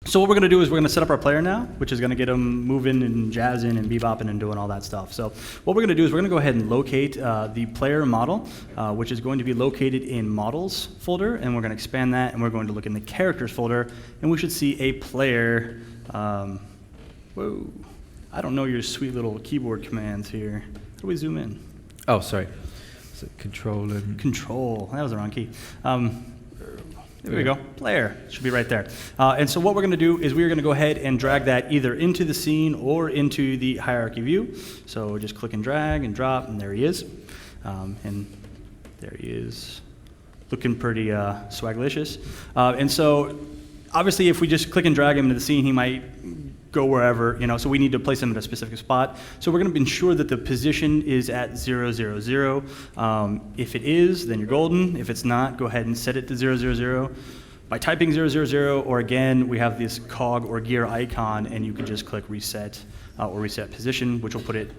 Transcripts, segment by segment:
So what we're going to do is we're going to set up our player now, which is going to get them moving and jazzing and bebopping and doing all that stuff. So what we're going to do is we're going to go ahead and locate the player model, which is going to be located in Models folder, and we're going to expand that, and we're going to look in the Characters folder, and we should see a player. Whoa, I don't know your sweet little keyboard commands here. How do we zoom in? Oh, sorry. So Control and... Control, that was the wrong key. There we go, player, should be right there. And so what we're going to do is we're going to go ahead and drag that either into the scene or into the hierarchy view. So just click and drag and drop, and there he is. And there he is, looking pretty swaglicious. And so obviously if we just click and drag him into the scene, he might go wherever, so we need to place him at a specific spot. So we're going to ensure that the position is at 0, 0, 0. If it is, then you're golden. If it's not, go ahead and set it to 0, 0, 0. By typing 0, 0, 0, or again, we have this cog or gear icon, and you can just click reset or reset position, which will put it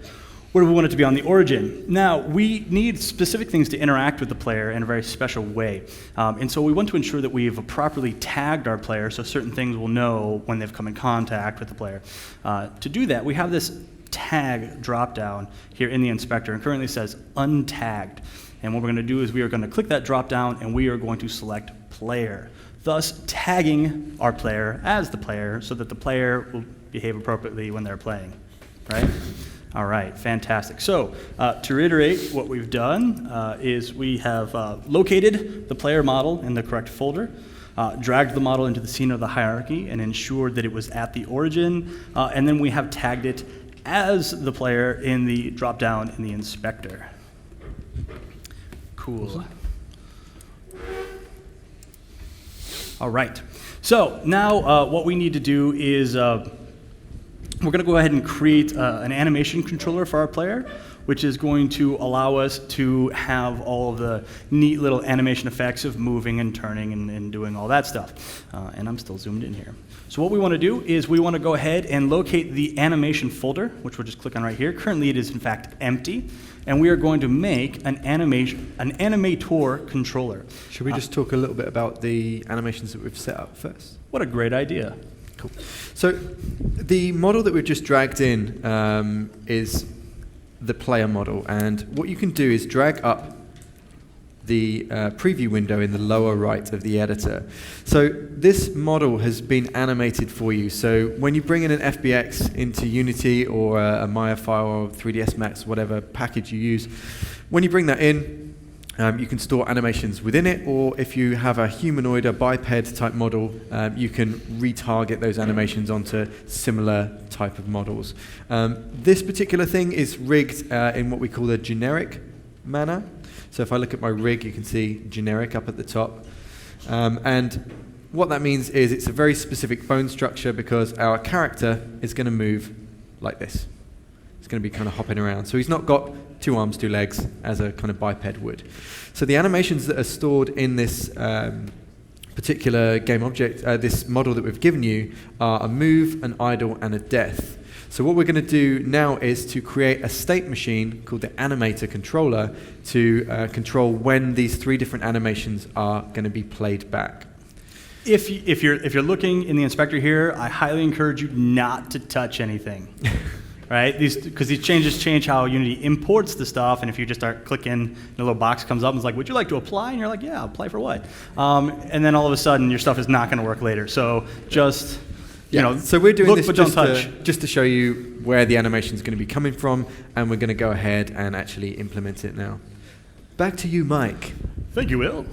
where we want it to be on the origin. Now, we need specific things to interact with the player in a very special way. And so we want to ensure that we've properly tagged our player so certain things will know when they've come in contact with the player. To do that, we have this tag dropdown here in the inspector, and currently says untagged. And what we're going to do is we are going to click that dropdown, and we are going to select player, thus tagging our player as the player so that the player will behave appropriately when they're playing, right? All right, fantastic. So to reiterate, what we've done is we have located the player model in the correct folder, dragged the model into the scene of the hierarchy, and ensured that it was at the origin, and then we have tagged it as the player in the drop-down in the inspector. Cool. All right, so now what we need to do is we're going to go ahead and create an animation controller for our player, which is going to allow us to have all of the neat little animation effects of moving and turning and doing all that stuff. And I'm still zoomed in here. So what we want to do is we want to go ahead and locate the animation folder, which we'll just click on right here. Currently it is in fact empty, and we are going to make an animator controller. Should we just talk a little bit about the animations that we've set up first? What a great idea. Cool. So the model that we've just dragged in is the player model, and what you can do is drag up the preview window in the lower right of the editor. So this model has been animated for you. So when you bring in an FBX into Unity or a Maya file or 3ds Max, whatever package you use, when you bring that in, you can store animations within it, or if you have a humanoid or biped type model, you can retarget those animations onto similar type of models. This particular thing is rigged in what we call a generic manner. So if I look at my rig, you can see generic up at the top. And what that means is it's a very specific bone structure because our character is going to move like this. It's going to be kind of hopping around. So he's not got 2 arms, 2 legs, as a kind of biped would. So the animations that are stored in this particular game object, this model that we've given you, are a move, an idle, and a death. So what we're going to do now is to create a state machine called the animator controller to control when these 3 different animations are going to be played back. If you're looking in the inspector here, I highly encourage you not to touch anything. Right? Because these changes change how Unity imports the stuff, and if you just start clicking, a little box comes up and it's like, would you like to apply? And you're like, yeah, apply for what? And then all of a sudden, your stuff is not going to work later. So just, so we're doing look, this but don't touch. Just to show you where the animation is going to be coming from, and we're going to go ahead and actually implement it now. Back to you, Mike. Thank you, Will.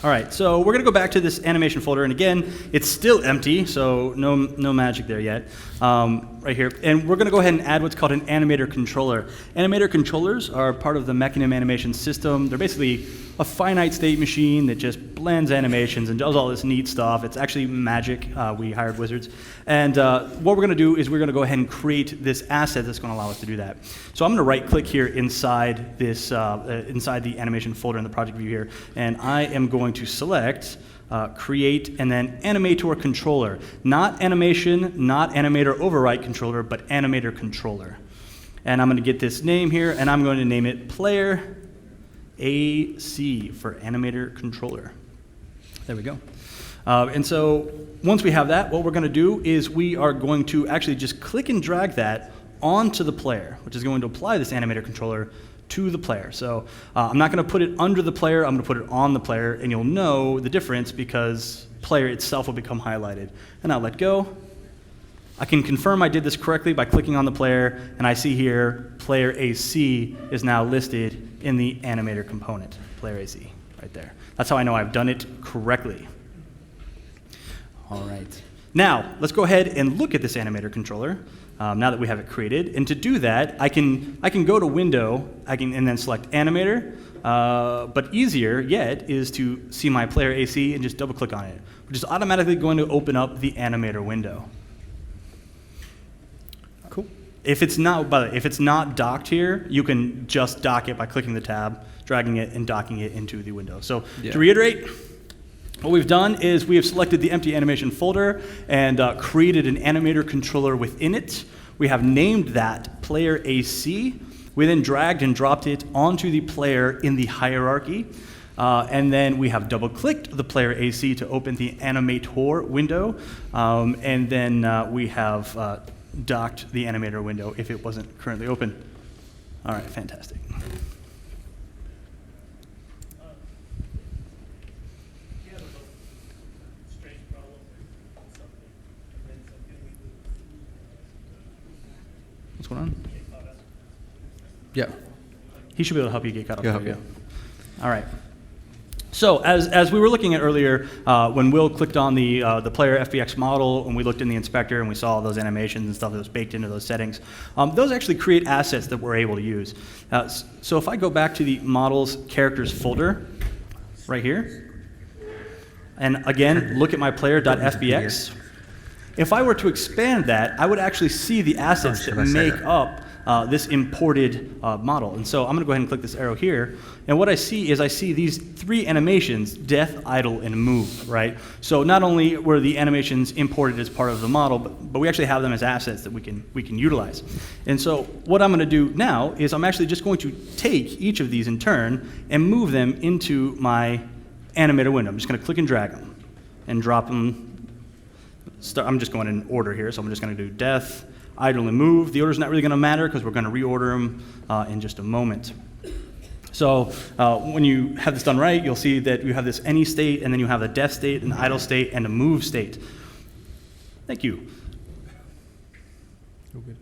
All right, so we're going to go back to this animation folder, and again, it's still empty, so no magic there yet, right here. And we're going to go ahead and add what's called an animator controller. Animator controllers are part of the Mechanim animation system. They're basically a finite state machine that just blends animations and does all this neat stuff. It's actually magic. We hired wizards. And what we're going to do is we're going to go ahead and create this asset that's going to allow us to do that. So I'm going to right-click here inside this, inside the animation folder in the project view here, and I am going to select create and then animator controller. Not animation, not animator override controller, but animator controller. And I'm going to get this name here, and I'm going to name it player AC for animator controller. There we go. And so once we have that, what we're going to do is we are going to actually just click and drag that onto the player, which is going to apply this animator controller to the player. So I'm not going to put it under the player, I'm going to put it on the player, and you'll know the difference because player itself will become highlighted. And I'll let go. I can confirm I did this correctly by clicking on the player, and I see here player AC is now listed in the animator component, player AC, right there. That's how I know I've done it correctly. All right. Now, let's go ahead and look at this animator controller now that we have it created. And to do that, I can go to Window, and then select Animator. But easier yet is to see my player AC and just double-click on it, which is automatically going to open up the animator window. Cool. If it's not docked here, you can just dock it by clicking the tab, dragging it, and docking it into the window. So to reiterate, what we've done is we have selected the empty animation folder and created an animator controller within it. We have named that player AC. We then dragged and dropped it onto the player in the hierarchy. And then we have double-clicked the player AC to open the animator window. And then we have docked the animator window if it wasn't currently open. All right, fantastic. What's going on? Yeah. He should be able to help you get caught up. Yeah, There we go. All right. So as we were looking at earlier, when Will clicked on the player FBX model, and we looked in the inspector and we saw all those animations and stuff that was baked into those settings, those actually create assets that we're able to use. So if I go back to the models characters folder right here, and again, look at my player.fbx, if I were to expand that, I would actually see the assets that make up this imported model. And so I'm going to go ahead and click this arrow here. And what I see is I see these three animations, death, idle, and move, right? So not only were the animations imported as part of the model, but we actually have them as assets that we can utilize. And so what I'm going to do now is I'm actually just going to take each of these in turn and move them into my animator window. I'm just going to click and drag them and drop them. I'm just going in order here, so I'm just going to do death, idle, and move. The order's not really going to matter because we're going to reorder them in just a moment. So when you have this done right, you'll see that you have this any state, and then you have a death state, an idle state, and a move state. Thank you. Okay.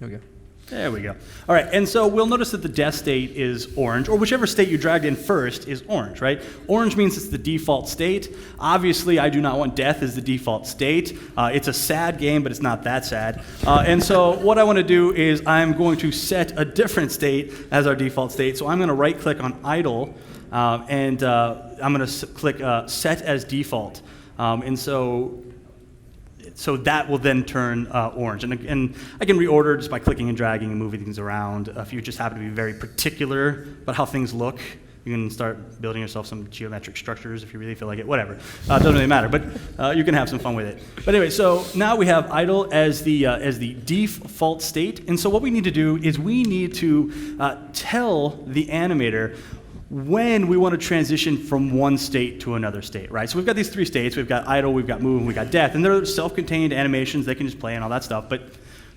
There we go. There we go. All right, and so we'll notice that the death state is orange, or whichever state you dragged in first is orange, right? Orange means it's the default state. Obviously, I do not want death as the default state. It's a sad game, but it's not that sad. And so what I want to do is I'm going to set a different state as our default state. So I'm going to right-click on idle, and I'm going to click set as default. And so that will then turn orange. And I can reorder just by clicking and dragging and moving things around. If you just happen to be very particular about how things look, you can start building yourself some geometric structures if you really feel like it, whatever. Doesn't really matter, but you can have some fun with it. But anyway, so now we have idle as the default state. And so what we need to do is we need to tell the animator when we want to transition from one state to another state, right? So we've got these three states. We've got idle, we've got move, and we've got death. And they're self-contained animations. They can just play and all that stuff. But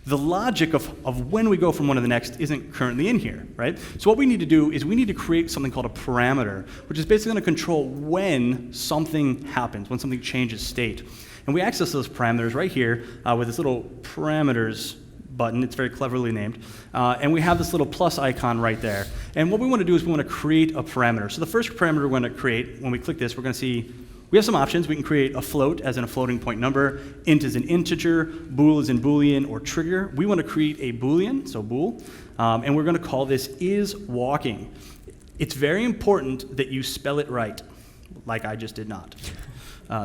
the logic of when we go from one to the next isn't currently in here, right? So what we need to do is we need to create something called a parameter, which is basically going to control when something happens, when something changes state. And we access those parameters right here with this little parameters button. It's very cleverly named. And we have this little plus icon right there. And what we want to do is we want to create a parameter. So the first parameter we're going to create, when we click this, we're going to see we have some options. We can create a float as in a floating point number, int as an integer, bool as in boolean, or trigger. We want to create a boolean, so bool, and we're going to call this is walking. It's very important that you spell it right, like I just did not.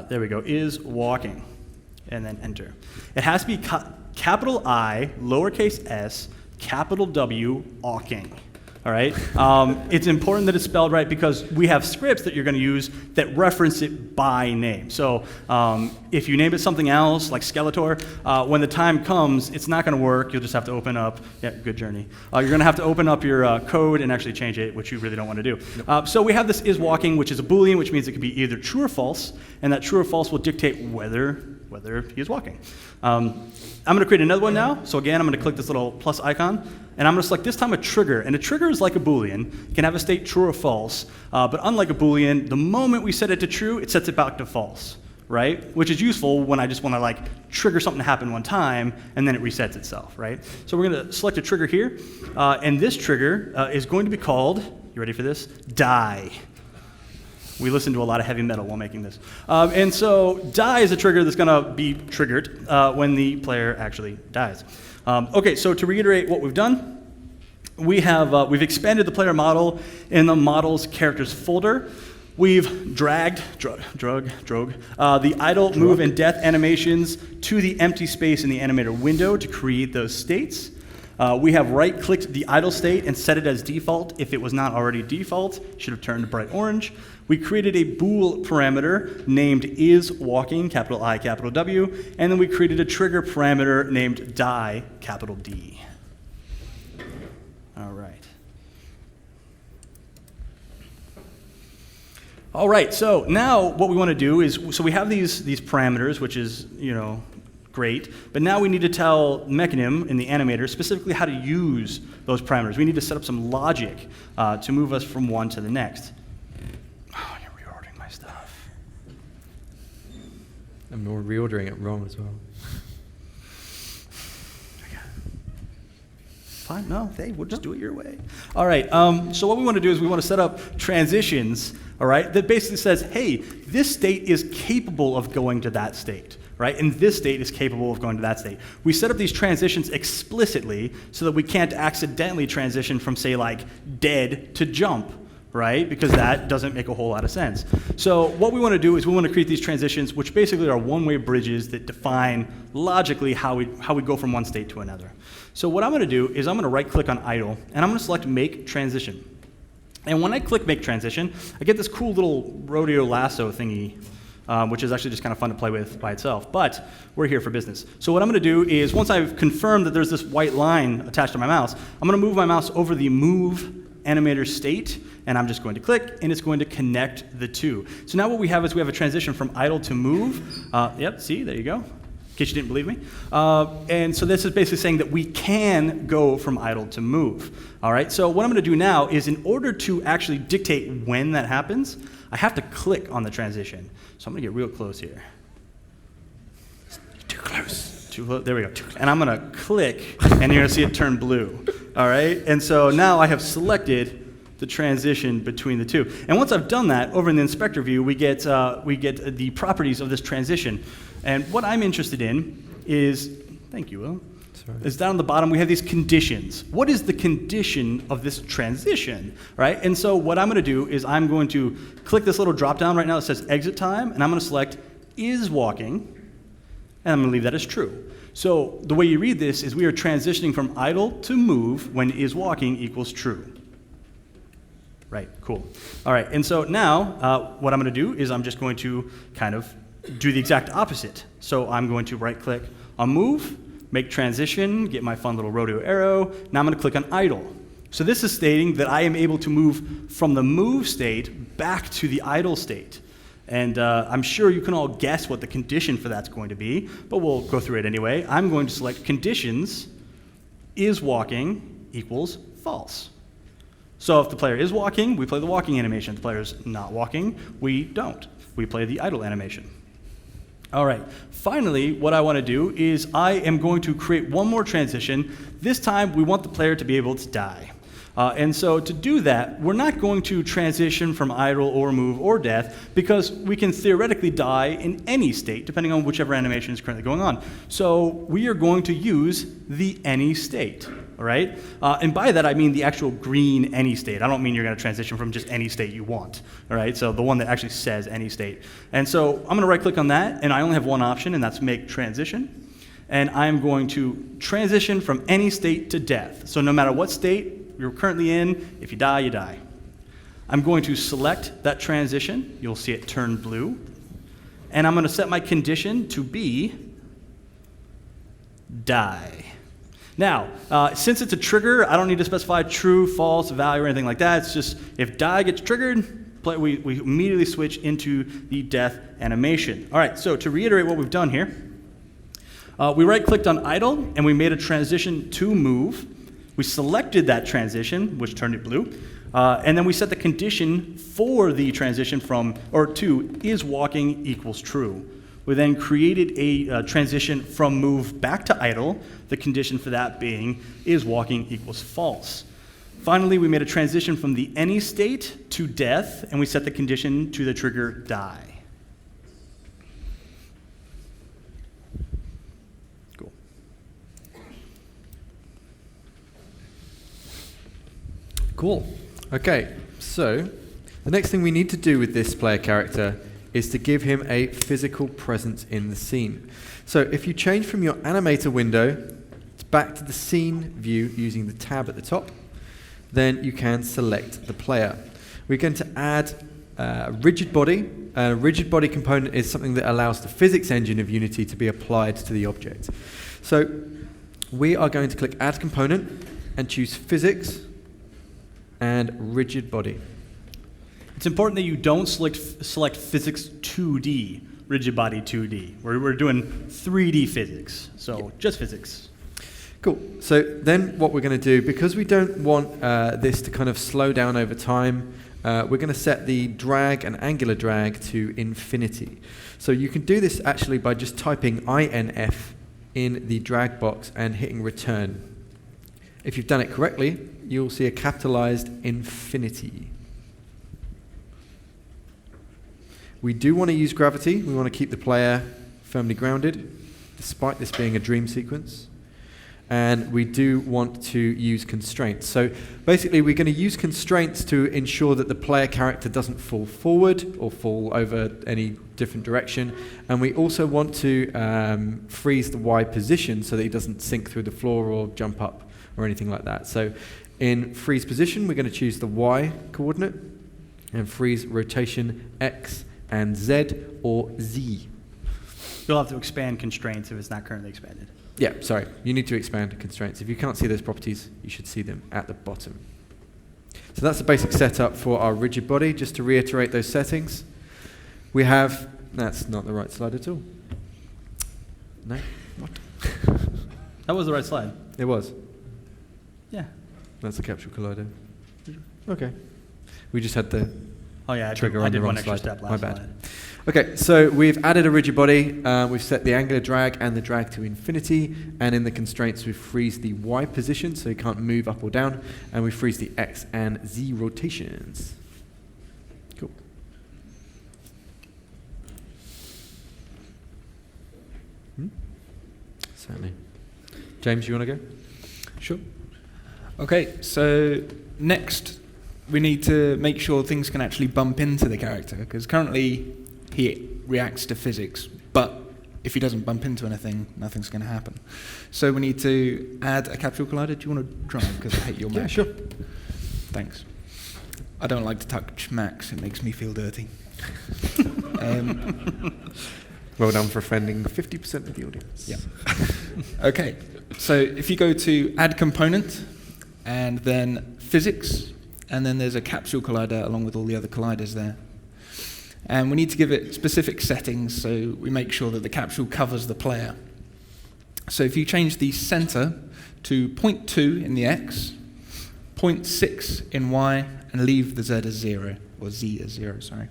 There we go, is walking, and then enter. It has to be capital I, lowercase s, capital W, walking. all right? It's important that it's spelled right because we have scripts that you're going to use that reference it by name. So if you name it something else, like Skeletor, when the time comes, it's not going to work. You'll just have to open up, yeah, good journey. You're going to have to open up your code and actually change it, which you really don't want to do. So we have this is walking, which is a Boolean, which means it could be either true or false, and that true or false will dictate whether he is walking. I'm going to create another one now. So again, I'm going to click this little plus icon, and I'm going to select this time a trigger. And a trigger is like a Boolean. It can have a state true or false. But unlike a Boolean, the moment we set it to true, it sets it back to false, right? Which is useful when I just want to like trigger something to happen one time, and then it resets itself, right? So we're going to select a trigger here. And this trigger is going to be called, you ready for this? Die. We listened to a lot of heavy metal while making this. And so die is a trigger that's going to be triggered when the player actually dies. Okay, so to reiterate what we've done, we've expanded the player model in the models characters folder. We've dragged the idle, move, and death animations to the empty space in the animator window to create those states. We have right-clicked the idle state and set it as default. If it was not already default, it should have turned bright orange. We created a bool parameter named isWalking, capital I, capital W, and then we created a trigger parameter named die, capital D. All right. All right, so now what we want to do is, so we have these parameters, which is, great, but now we need to tell Mechanim in the animator specifically how to use those parameters. We need to set up some logic to move us from one to the next. Oh, you're reordering my stuff. I'm reordering it wrong as well. Fine, no, hey, we'll just do it your way. All right, so what we want to do is we want to set up transitions, all right, that basically says, hey, this state is capable of going to that state, right? And this state is capable of going to that state. We set up these transitions explicitly so that we can't accidentally transition from, say, like dead to jump, right? Because that doesn't make a whole lot of sense. So what we want to do is we want to create these transitions, which basically are one-way bridges that define logically how we go from one state to another. So what I'm going to do is I'm going to right-click on idle, and I'm going to select Make Transition. And when I click Make Transition, I get this cool little rodeo lasso thingy, which is actually just kind of fun to play with by itself. But we're here for business. So what I'm going to do is once I've confirmed that there's this white line attached to my mouse, I'm going to move my mouse over the Move Animator state, and I'm just going to click, and it's going to connect the two. So now what we have is we have a transition from idle to move. Yep, see, there you go. In case you didn't believe me. And so this is basically saying that we can go from idle to move. All right, so what I'm going to do now is in order to actually dictate when that happens, I have to click on the transition. So I'm going to get real close here. Too close. Too close. There we go. And I'm going to click, and you're going to see it turn blue. All right, and so now I have selected the transition between the two. And once I've done that, over in the inspector view, we get the properties of this transition. And what I'm interested in is, thank you, Will, is down at the bottom we have these conditions. What is the condition of this transition, right? And so what I'm going to do is I'm going to click this little drop down right now that says exit time, and I'm going to select is walking, and I'm going to leave that as true. So the way you read this is we are transitioning from idle to move when is walking equals true. Right, cool. All right, and so now what I'm going to do is I'm just going to kind of do the exact opposite. So I'm going to right-click on Move, make transition, get my fun little rodeo arrow. Now I'm going to click on Idle. So this is stating that I am able to move from the move state back to the idle state. And I'm sure you can all guess what the condition for that's going to be, but we'll go through it anyway. I'm going to select conditions is walking equals false. So if the player is walking, we play the walking animation. If the player is not walking, we don't. We play the idle animation. All right, finally, what I want to do is I am going to create one more transition. This time, we want the player to be able to die. And so to do that, we're not going to transition from idle or move or death because we can theoretically die in any state, depending on whichever animation is currently going on. So we are going to use the any state, all right? And by that, I mean the actual green any state. I don't mean you're going to transition from just any state you want, all right? So the one that actually says any state. And so I'm going to right-click on that, and I only have one option, and that's make transition. And I'm going to transition from any state to death. So no matter what state you're currently in. If you die, you die. I'm going to select that transition. You'll see it turn blue. And I'm going to set my condition to be die. Now, since it's a trigger, I don't need to specify true, false, value, or anything like that. It's just if die gets triggered, we immediately switch into the death animation. All right, so to reiterate what we've done here, we right-clicked on idle, and we made a transition to move. We selected that transition, which turned it blue, and then we set the condition for the transition from, or to, is walking equals true. We then created a transition from move back to idle, the condition for that being is walking equals false. Finally, we made a transition from the any state to death, and we set the condition to the trigger die. Cool. Cool. Okay, so the next thing we need to do with this player character is to give him a physical presence in the scene. So if you change from your animator window back to the scene view using the tab at the top, then you can select the player. We're going to add a rigid body. A rigid body component is something that allows the physics engine of Unity to be applied to the object. So we are going to click Add Component and choose Physics and Rigid Body. It's important that you don't select physics 2D, rigid body 2D. We're doing 3D physics, so just physics. Cool. So then what we're going to do, because we don't want this to kind of slow down over time, we're going to set the drag and angular drag to infinity. So you can do this actually by just typing INF in the drag box and hitting return. If you've done it correctly, you'll see a capitalized infinity. We do want to use gravity. We want to keep the player firmly grounded, despite this being a dream sequence. And we do want to use constraints. So basically, we're going to use constraints to ensure that the player character doesn't fall forward or fall over any different direction. And we also want to freeze the Y position so that he doesn't sink through the floor or jump up or anything like that. So in freeze position, we're going to choose the Y coordinate and freeze rotation X and Z or Z. You'll have to expand constraints if it's not currently expanded. Yeah, sorry. You need to expand constraints. If you can't see those properties, you should see them at the bottom. So that's the basic setup for our rigid body. Just to reiterate those settings, we have... That's not the right slide at all. No? What? That was the right slide. It was. Yeah. That's the capsule collider. Okay. We just had the Oh yeah, trigger I on the did wrong one extra slide. step My last bad. slide. Okay, so we've added a rigid body, we've set the angular drag and the drag to infinity, and in the constraints we freeze the Y position so you can't move up or down, and we freeze the X and Z rotations. Cool. Certainly. James, you want to go? Sure. Okay, so next we need to make sure things can actually bump into the character, because currently he reacts to physics, but if he doesn't bump into anything, nothing's going to happen. So we need to add a capsule collider. Do you want to try? Because I hate your Mac. Yeah, sure. Thanks. I don't like to touch Macs. It makes me feel dirty. Well done for offending 50% of the audience. Yeah. Okay, so if you go to Add Component, and then Physics, and then there's a capsule collider along with all the other colliders there. And we need to give it specific settings so we make sure that the capsule covers the player. So if you change the center to 0.2 in the X, 0.6 in Y, and leave the Z as 0, or Z as 0, sorry.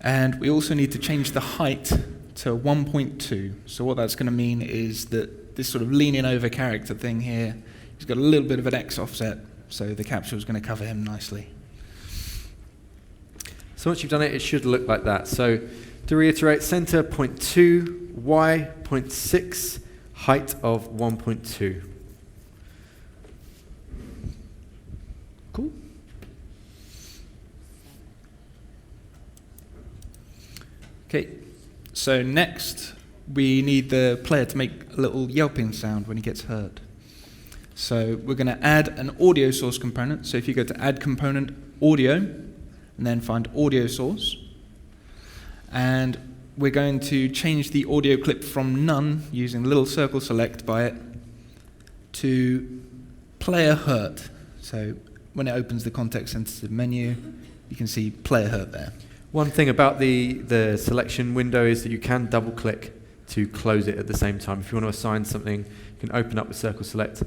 And we also need to change the height to 1.2. So what that's going to mean is that this sort of leaning over character thing here, he's got a little bit of an X offset, so the capsule is going to cover him nicely. So once you've done it, it should look like that. So to reiterate, center 0.2, Y 0.6, height of 1.2. Cool. Okay, so next we need the player to make a little yelping sound when he gets hurt. So we're going to add an audio source component. So if you go to add component audio, and then find audio source, and we're going to change the audio clip from none using the little circle select by it to player hurt. So when it opens the context sensitive menu, you can see player hurt there. One thing about the selection window is that you can double click to close it at the same time. If you want to assign something, you can open up the circle select,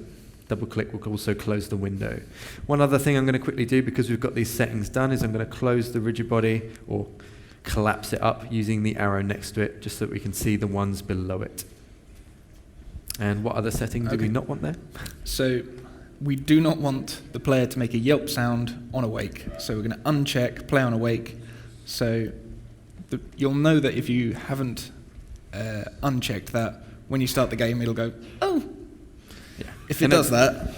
double click will also close the window. One other thing I'm going to quickly do, because we've got these settings done, is I'm going to close the rigid body or collapse it up using the arrow next to it, just so that we can see the ones below it. And what other settings do we not want there? So we do not want the player to make a yelp sound on awake. So we're going to uncheck play on awake. So you'll know that if you haven't unchecked that, when you start the game, it'll go, oh. Yeah. If it does that,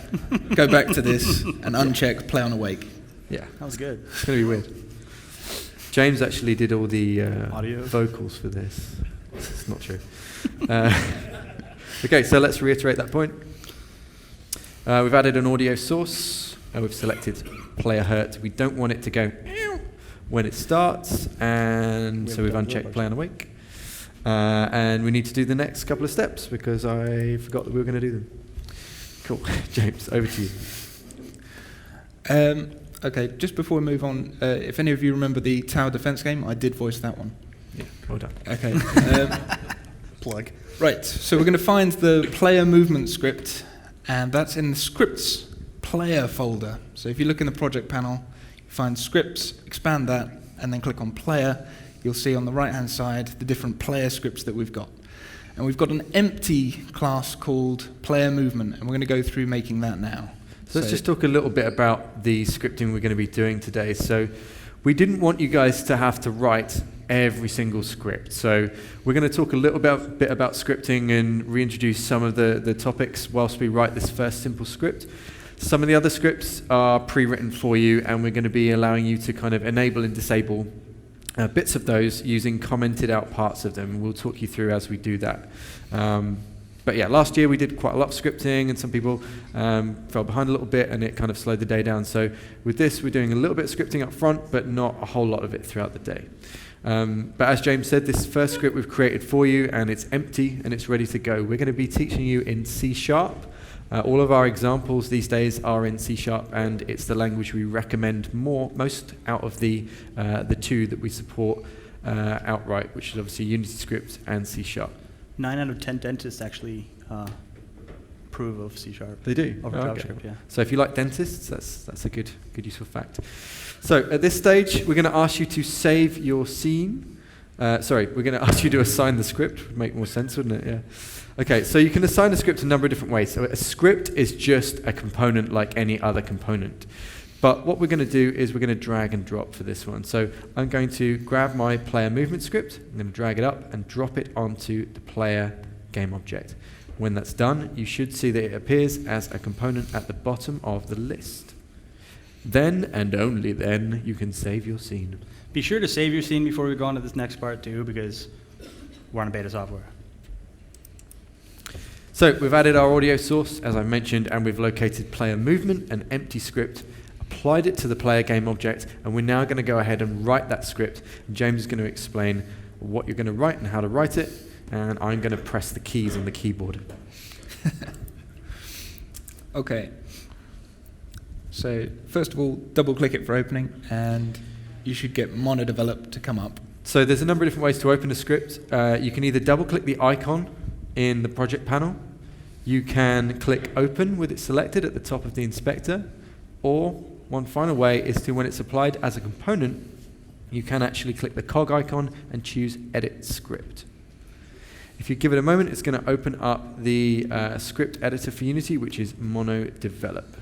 go back to this and uncheck play on awake. Yeah. That was good. It's going to be weird. James actually did all the audio vocals for this. It's not true. Okay, so let's reiterate that point. We've added an audio source, and we've selected player hurt. We don't want it to go when it starts, and so we've unchecked play on awake. And we need to do the next couple of steps because I forgot that we were going to do them. Cool. James, over to you. Okay, just before we move on, if any of you remember the tower defense game, I did voice that one. Yeah, well done. Okay. Plug. Right, so we're going to find the player movement script, and that's in the scripts player folder. So if you look in the project panel, you find scripts, expand that, and then click on player. You'll see on the right-hand side the different player scripts that we've got. And we've got an empty class called player movement, and we're going to go through making that now. So let's just talk a little bit about the scripting we're going to be doing today. So we didn't want you guys to have to write every single script. So we're going to talk a little bit about scripting and reintroduce some of the topics whilst we write this first simple script. Some of the other scripts are pre-written for you, and we're going to be allowing you to kind of enable and disable bits of those using commented out parts of them. We'll talk you through as we do that. But yeah, last year we did quite a lot of scripting, and some people fell behind a little bit, and it kind of slowed the day down. So with this, we're doing a little bit of scripting up front, but not a whole lot of it throughout the day. But as James said, this first script we've created for you, and it's empty, and it's ready to go. We're going to be teaching you in C#. All of our examples these days are in C#, and it's the language we recommend most out of the two that we support outright, which is obviously UnityScript and C#. 9 out of 10 dentists actually approve of C#. They do? Over JavaScript, Okay. yeah. So if you like dentists, that's a good useful fact. So at this stage, we're going to ask you to save your scene. We're going to ask you to assign the script. Would make more sense, wouldn't it? Yeah. Okay, so you can assign a script a number of different ways. So a script is just a component like any other component. But what we're going to do is we're going to drag and drop for this one. So I'm going to grab my player movement script, I'm going to drag it up and drop it onto the player game object. When that's done, you should see that it appears as a component at the bottom of the list. Then, and only then, you can save your scene. Be sure to save your scene before we go on to this next part too, because we're on a beta software. So we've added our audio source, as I mentioned, and we've located player movement, an empty script, applied it to the player game object, and we're now going to go ahead and write that script. And James is going to explain what you're going to write and how to write it, and I'm going to press the keys on the keyboard. Okay. So first of all, double-click it for opening, and you should get mono-develop to come up. So there's a number of different ways to open a script. You can either double-click the icon in the project panel. You can click open with it selected at the top of the inspector, or one final way is to, when it's applied as a component, you can actually click the cog icon and choose edit script. If you give it a moment, it's going to open up the script editor for Unity, which is mono develop.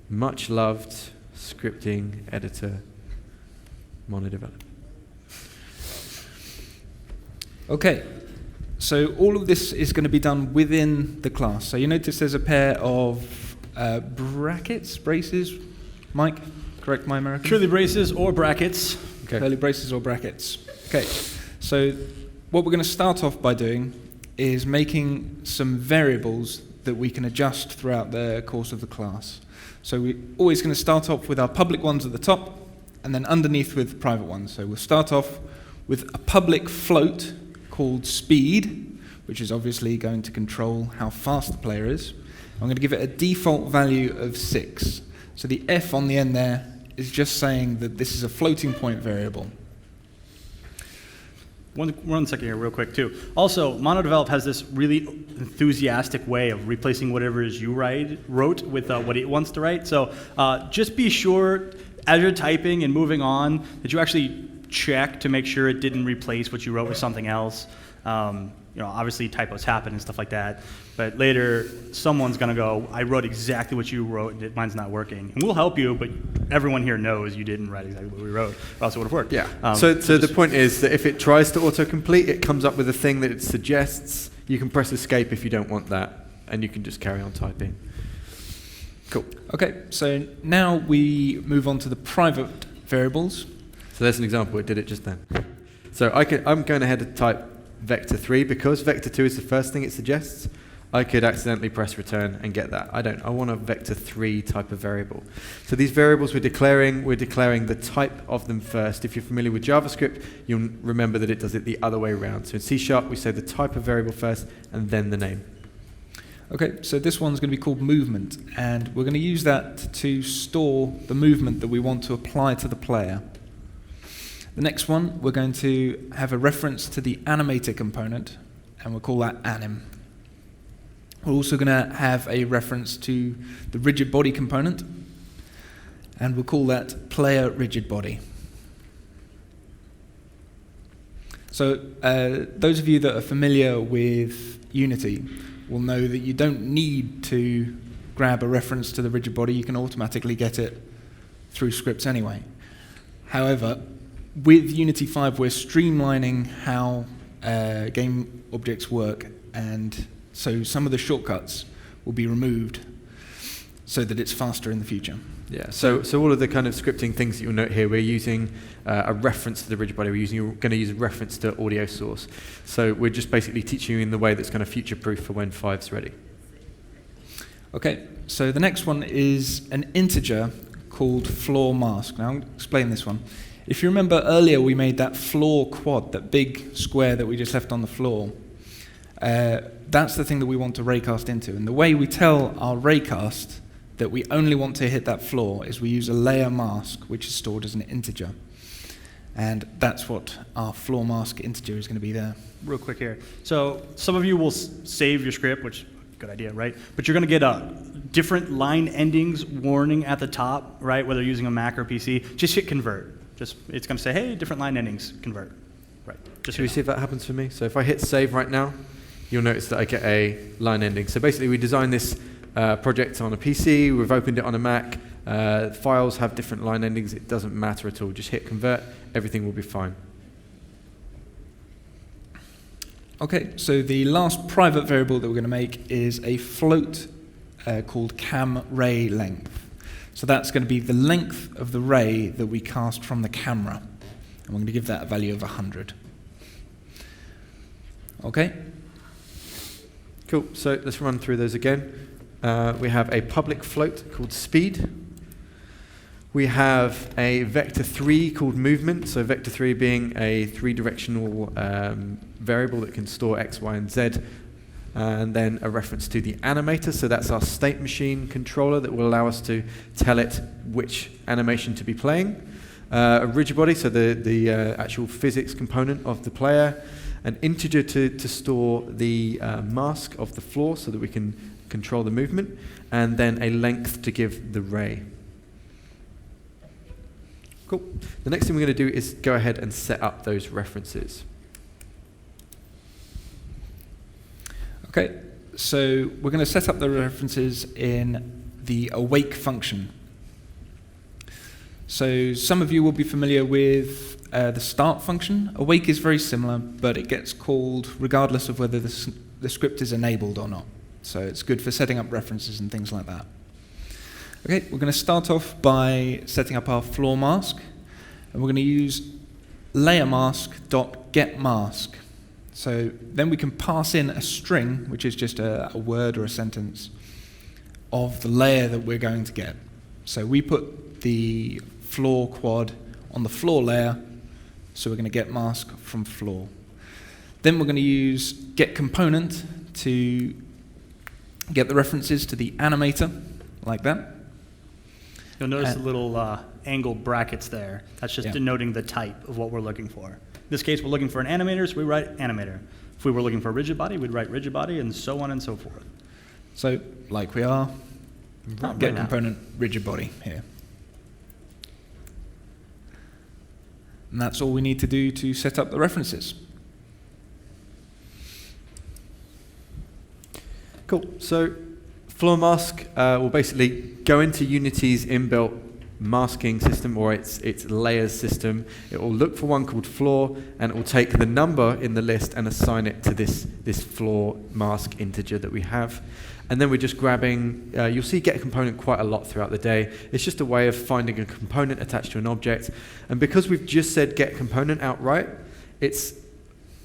Much loved scripting editor, mono develop. Okay. So all of this is going to be done within the class. So you notice there's a pair of braces. Mike, correct my American? Curly braces or brackets. Okay. Curly braces or brackets. Okay. So what we're going to start off by doing is making some variables that we can adjust throughout the course of the class. So we're always going to start off with our public ones at the top, and then underneath with private ones. So we'll start off with a public float called speed, which is obviously going to control how fast the player is. I'm going to give it a default value of 6. So the F on the end there is just saying that this is a floating point variable. One second here, real quick, too. Also, MonoDevelop has this really enthusiastic way of replacing whatever it is you wrote with what it wants to write. So just be sure, as you're typing and moving on, that you actually check to make sure it didn't replace what you wrote with something else. Obviously typos happen and stuff like that. But later, someone's going to go, I wrote exactly what you wrote, and mine's not working. And we'll help you, but everyone here knows you didn't write exactly what we wrote, or else it would have worked. Yeah. So the point is that if it tries to autocomplete, it comes up with a thing that it suggests. You can press escape if you don't want that, and you can just carry on typing. Cool. Okay, so now we move on to the private variables. So there's an example. It did it just then. So I'm going ahead and type vector3 because vector2 is the first thing it suggests. I could accidentally press return and get that. I want a vector3 type of variable. So these variables we're declaring the type of them first. If you're familiar with JavaScript, you'll remember that it does it the other way around. So in C#, we say the type of variable first and then the name. Okay, so this one's going to be called movement, and we're going to use that to store the movement that we want to apply to the player. The next one, we're going to have a reference to the animator component, and we'll call that anim. We're also going to have a reference to the rigid body component, and we'll call that player rigid body. So those of you that are familiar with Unity will know that you don't need to grab a reference to the rigid body. You can automatically get it through scripts anyway. However, with Unity 5, we're streamlining how game objects work, and so some of the shortcuts will be removed so that it's faster in the future. Yeah, so all of the kind of scripting things that you'll note here, we're using a reference to the rigid body. We're going to use a reference to audio source. So we're just basically teaching you in the way that's kind of future-proof for when 5's ready. Okay, so the next one is an integer called floor mask. Now I'll explain this one. If you remember earlier, we made that floor quad, that big square that we just left on the floor. That's the thing that we want to raycast into. And the way we tell our raycast that we only want to hit that floor is we use a layer mask, which is stored as an integer. And that's what our floor mask integer is going to be there. Real quick here. So some of you will save your script, which good idea, right? But you're going to get a different line endings warning at the top, right? Whether you're using a Mac or PC, just hit convert. It's going to say, hey, different line endings, convert. Right. Should we see if that happens for me? So if I hit save right now, you'll notice that I get a line ending. So basically, we designed this project on a PC. We've opened it on a Mac. Files have different line endings. It doesn't matter at all. Just hit convert. Everything will be fine. Okay, so the last private variable that we're going to make is a float called cam ray length. So that's going to be the length of the ray that we cast from the camera. And we're going to give that a value of 100. Okay? Cool. So let's run through those again. We have a public float called speed. We have a vector3 called movement. So vector3 being a three-directional variable that can store x, y, and z. And then a reference to the animator. So that's our state machine controller that will allow us to tell it which animation to be playing. A rigid body, so the actual physics component of the player. An integer to store the mask of the floor so that we can control the movement. And then a length to give the ray. Cool. The next thing we're going to do is go ahead and set up those references. Okay, so we're going to set up the references in the awake function. So some of you will be familiar with the start function. Awake is very similar, but it gets called regardless of whether the script is enabled or not. So it's good for setting up references and things like that. Okay, we're going to start off by setting up our floor mask, and we're going to use layer mask.getMask. So then we can pass in a string, which is just a word or a sentence, of the layer that we're going to get. So we put the floor quad on the floor layer, so we're going to get mask from floor. Then we're going to use get component to get the references to the animator, like that. You'll notice the little angled brackets there. That's just denoting the type of what we're looking for. In this case, we're looking for an animator, so we write animator. If we were looking for a rigid body, we'd write rigid body, and so on and so forth. So, like we are, Right get now. component rigid body here. And that's all we need to do to set up the references. Cool. So floor mask will basically go into Unity's inbuilt masking system, or its layers system. It will look for one called floor, and it will take the number in the list and assign it to this floor mask integer that we have. And then we're just grabbing, you'll see get component quite a lot throughout the day. It's just a way of finding a component attached to an object. And because we've just said get component outright, it's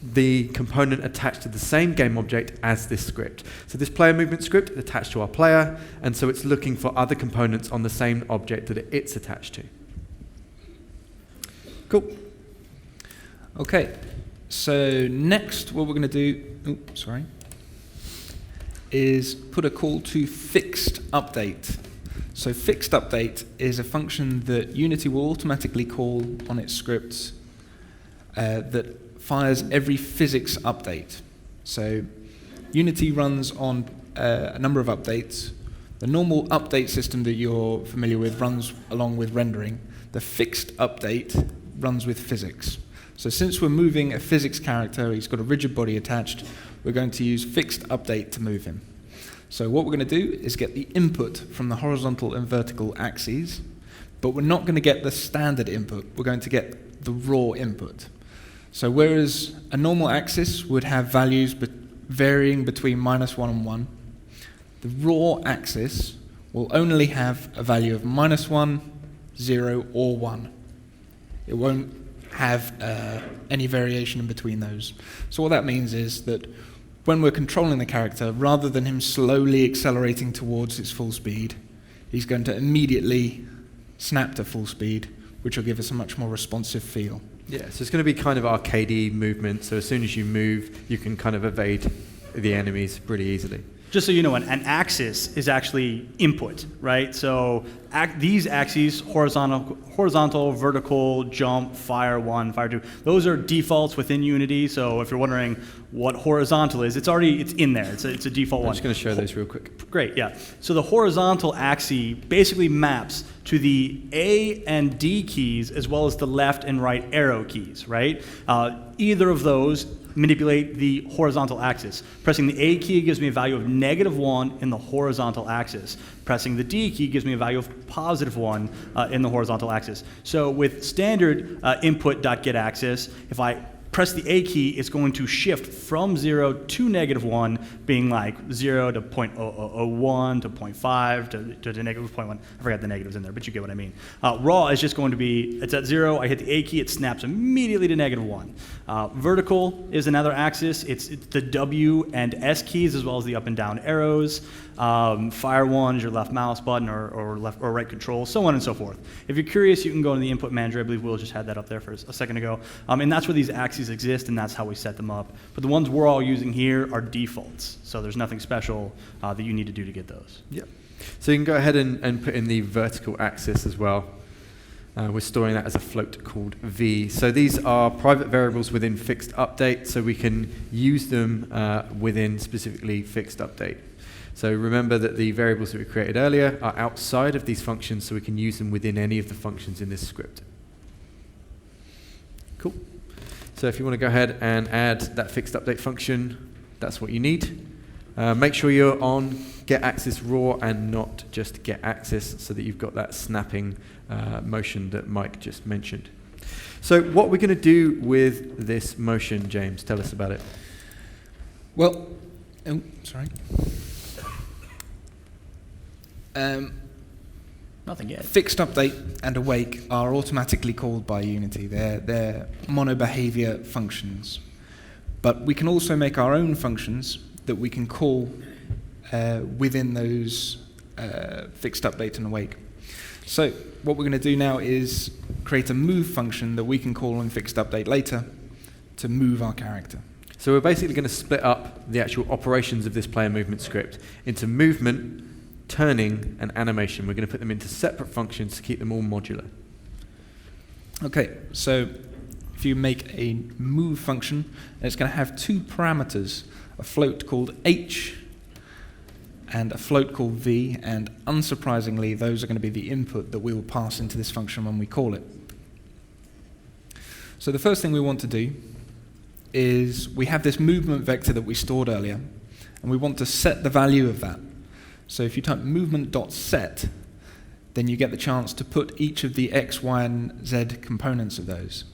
the component attached to the same game object as this script. So this player movement script is attached to our player, and so it's looking for other components on the same object that it's attached to. Cool. Okay, so next what we're going to do, is put a call to fixed update. So fixed update is a function that Unity will automatically call on its scripts that fires every physics update. So Unity runs on a number of updates. The normal update system that you're familiar with runs along with rendering. The fixed update runs with physics. So since we're moving a physics character, he's got a rigid body attached, we're going to use fixed update to move him. So what we're going to do is get the input from the horizontal and vertical axes, but we're not going to get the standard input. We're going to get the raw input. So whereas a normal axis would have values varying between -1 and 1, the raw axis will only have a value of -1, 0, or 1. It won't have any variation in between those. So what that means is that when we're controlling the character, rather than him slowly accelerating towards its full speed, he's going to immediately snap to full speed, which will give us a much more responsive feel. Yeah, so it's going to be kind of arcadey movement, so as soon as you move, you can kind of evade the enemies pretty easily. Just so you know, an axis is actually input, right? So these axes, horizontal, vertical, jump, fire 1, fire 2, those are defaults within Unity. So if you're wondering what horizontal is, it's in there. It's a default one. I'm just going to show those real quick. Great, yeah. So the horizontal axis basically maps to the A and D keys as well as the left and right arrow keys, right? Either of those manipulate the horizontal axis. Pressing the A key gives me a value of -1 in the horizontal axis. Pressing the D key gives me a value of +1 in the horizontal axis. So with standard input.getAxis, if I press the A key, it's going to shift from 0 to -1, being like 0 to 0.001 to 0.5 to -0.1. I forgot the negatives in there, but you get what I mean. Raw is just going to be, it's at 0, I hit the A key, it snaps immediately to -1. Vertical is another axis. It's the W and S keys as well as the up and down arrows. Fire 1 is your left mouse button or left or right control, so on and so forth. If you're curious, you can go to the input manager. I believe Will just had that up there for a second ago. And that's where these axes exist, and that's how we set them up. But the ones we're all using here are defaults, so there's nothing special that you need to do to get those. Yep. So you can go ahead and put in the vertical axis as well. We're storing that as a float called V. So these are private variables within fixed update, so we can use them within specifically fixed update. So remember that the variables that we created earlier are outside of these functions, so we can use them within any of the functions in this script. Cool. So if you want to go ahead and add that fixed update function, that's what you need. Make sure you're on getAxis raw and not just getAxis, so that you've got that snapping motion that Mike just mentioned. So what we're going to do with this motion, James, tell us about it. Well, Nothing yet. Fixed update and awake are automatically called by Unity. They're mono behavior functions. But we can also make our own functions that we can call within those fixed update and awake. So what we're going to do now is create a move function that we can call in fixed update later to move our character. So we're basically going to split up the actual operations of this player movement script into movement, turning, and animation. We're going to put them into separate functions to keep them all modular. Okay, so if you make a move function, it's going to have two parameters, a float called h and a float called v, and unsurprisingly, those are going to be the input that we will pass into this function when we call it. So the first thing we want to do is we have this movement vector that we stored earlier, and we want to set the value of that. So if you type movement.set, then you get the chance to put each of the x, y, and z components of those.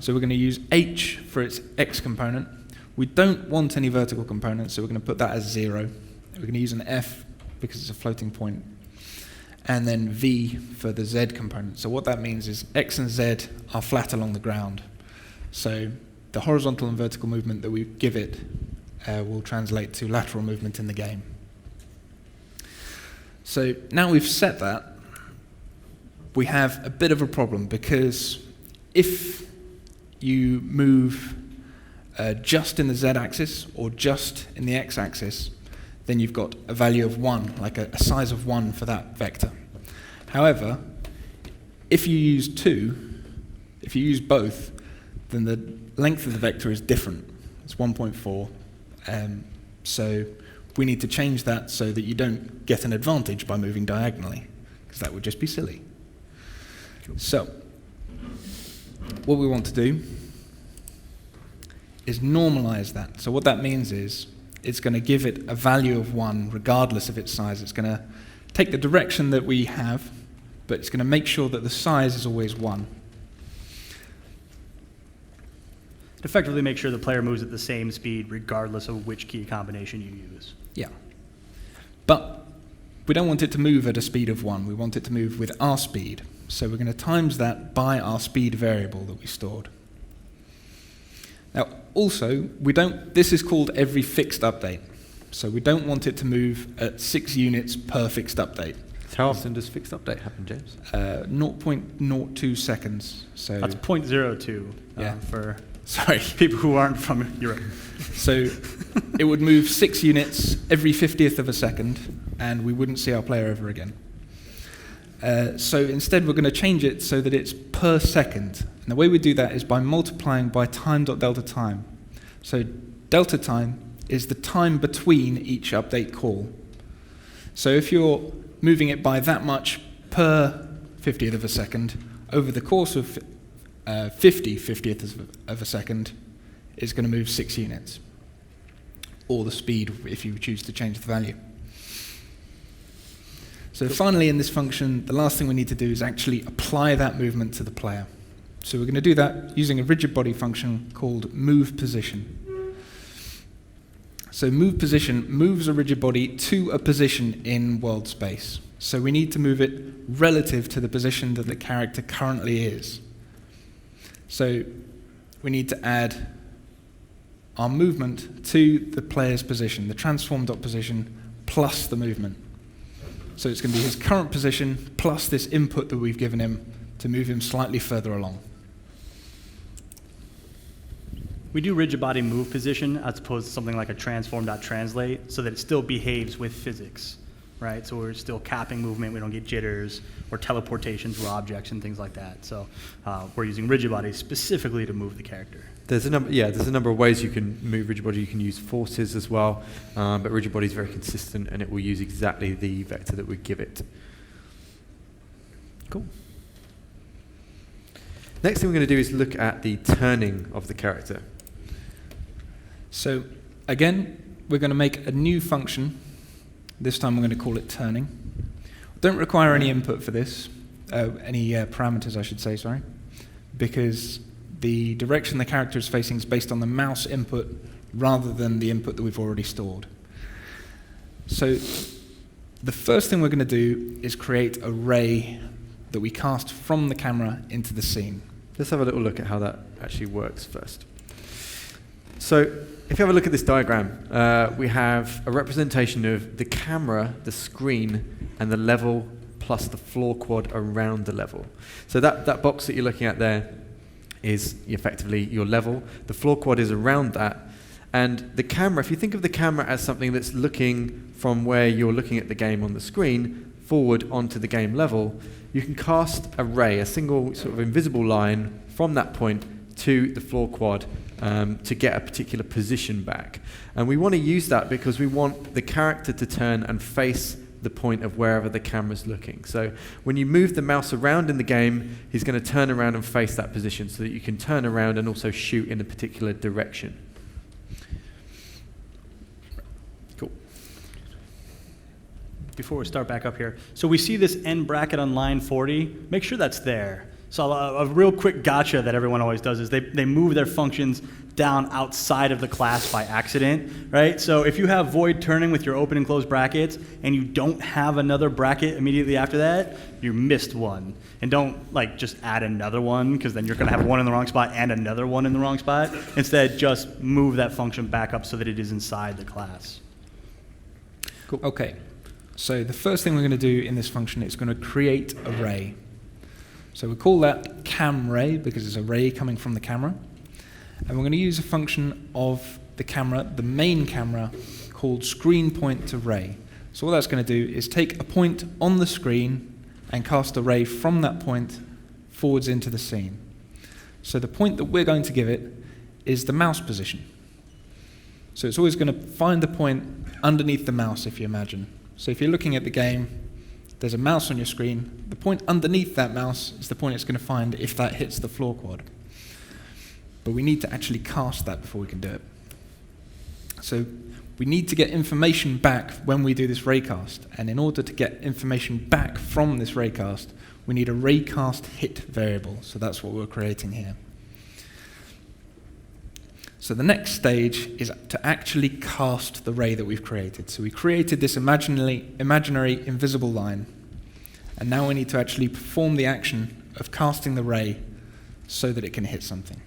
So we're going to use h for its x component. We don't want any vertical components, so we're going to put that as 0. We're going to use an f because it's a floating point, and then v for the z component. So what that means is x and z are flat along the ground. So the horizontal and vertical movement that we give it will translate to lateral movement in the game. So now we've set that, we have a bit of a problem, because if you move just in the z-axis or just in the x-axis, then you've got a value of 1, like a size of 1 for that vector. However, if you use 2, if you use both, then the length of the vector is different. It's 1.4. So we need to change that so that you don't get an advantage by moving diagonally, because that would just be silly. So what we want to do is normalize that. So what that means is it's going to give it a value of 1 regardless of its size. It's going to take the direction that we have, but it's going to make sure that the size is always 1. Effectively make sure the player moves at the same speed regardless of which key combination you use. Yeah. But we don't want it to move at a speed of 1. We want it to move with our speed. So we're going to times that by our speed variable that we stored. Now, also, this is called every fixed update. So we don't want it to move at 6 units per fixed update. How often does fixed update happen, James? 0.02 seconds. So That's 0.02 Yeah. for sorry. people who aren't from Europe. So it would move 6 units every 50th of a second, and we wouldn't see our player ever again. So instead, we're going to change it so that it's per second. And the way we do that is by multiplying by time.delta time. So delta time is the time between each update call. So if you're moving it by that much per 50th of a second, over the course of 50 50th of a second, it's going to move 6 units. Or the speed if you choose to change the value. So finally in this function, the last thing we need to do is actually apply that movement to the player. So we're going to do that using a rigid body function called movePosition. So movePosition moves a rigid body to a position in world space. So we need to move it relative to the position that the character currently is. So we need to add our movement to the player's position, the transform.position plus the movement. So it's going to be his current position plus this input that we've given him to move him slightly further along. We do rigid body move position as opposed to something like a transform.translate so that it still behaves with physics, right? So we're still capping movement, we don't get jitters or teleportation through objects and things like that. So we're using rigid body specifically to move the character. There's a number of ways you can move rigid body. You can use forces as well, but rigid body is very consistent and it will use exactly the vector that we give it. Cool. Next thing we're going to do is look at the turning of the character. So again, we're going to make a new function. This time we're going to call it turning. Don't require any input for this, any parameters I should say, sorry, because the direction the character is facing is based on the mouse input rather than the input that we've already stored. So the first thing we're going to do is create a ray that we cast from the camera into the scene. Let's have a little look at how that actually works first. So if you have a look at this diagram, we have a representation of the camera, the screen, and the level plus the floor quad around the level. So that box that you're looking at there is effectively your level. The floor quad is around that. And the camera, if you think of the camera as something that's looking from where you're looking at the game on the screen forward onto the game level, you can cast a ray, a single sort of invisible line from that point to the floor quad to get a particular position back. And we want to use that because we want the character to turn and face the point of wherever the camera's looking. So when you move the mouse around in the game, he's going to turn around and face that position so that you can turn around and also shoot in a particular direction. Cool. Before we start back up here, so we see this end bracket on line 40. Make sure that's there. So a real quick gotcha that everyone always does is they move their functions down outside of the class by accident, right? So if you have void turning with your open and closed brackets and you don't have another bracket immediately after that, you missed one. And don't like just add another one because then you're going to have one in the wrong spot and another one in the wrong spot. Instead, just move that function back up so that it is inside the class. Cool. Okay, so the first thing we're going to do in this function is going to create a ray. So we call that cam ray because it's a ray coming from the camera. And we're going to use a function of the camera, the main camera, called screen point to ray. So what that's going to do is take a point on the screen and cast a ray from that point forwards into the scene. So the point that we're going to give it is the mouse position. So it's always going to find the point underneath the mouse, if you imagine. So if you're looking at the game, there's a mouse on your screen. The point underneath that mouse is the point it's going to find if that hits the floor quad. But we need to actually cast that before we can do it. So we need to get information back when we do this raycast. And in order to get information back from this raycast, we need a raycast hit variable. So that's what we're creating here. So the next stage is to actually cast the ray that we've created. So we created this imaginary invisible line. And now we need to actually perform the action of casting the ray so that it can hit something.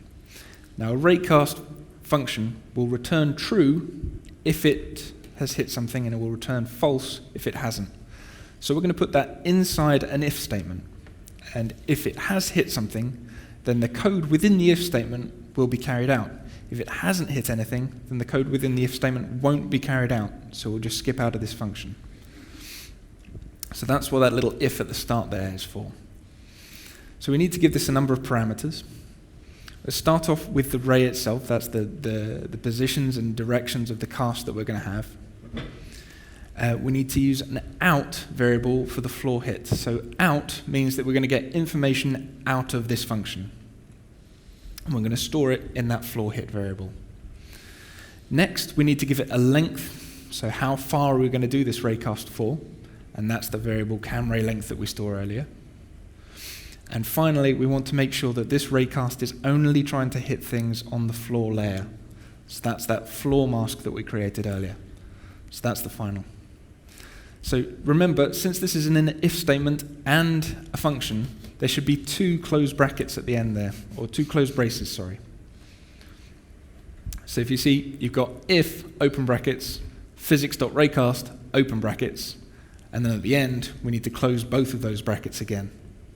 Now a raycast function will return true if it has hit something, and it will return false if it hasn't. So we're going to put that inside an if statement. And if it has hit something, then the code within the if statement will be carried out. If it hasn't hit anything, then the code within the if statement won't be carried out. So we'll just skip out of this function. So that's what that little if at the start there is for. So we need to give this a number of parameters. Let's start off with the ray itself. That's the positions and directions of the cast that we're going to have. We need to use an out variable for the floor hit. So out means that we're going to get information out of this function. And we're going to store it in that floor hit variable. Next, we need to give it a length. So how far are we going to do this raycast for? And that's the variable camRay length that we store earlier. And finally, we want to make sure that this raycast is only trying to hit things on the floor layer. So that's that floor mask that we created earlier. So that's the final. So remember, since this is an if statement and a function, there should be two closed brackets at the end there, or two closed braces, sorry. So if you see, you've got if, open brackets, physics.raycast, open brackets, and then at the end, we need to close both of those brackets again.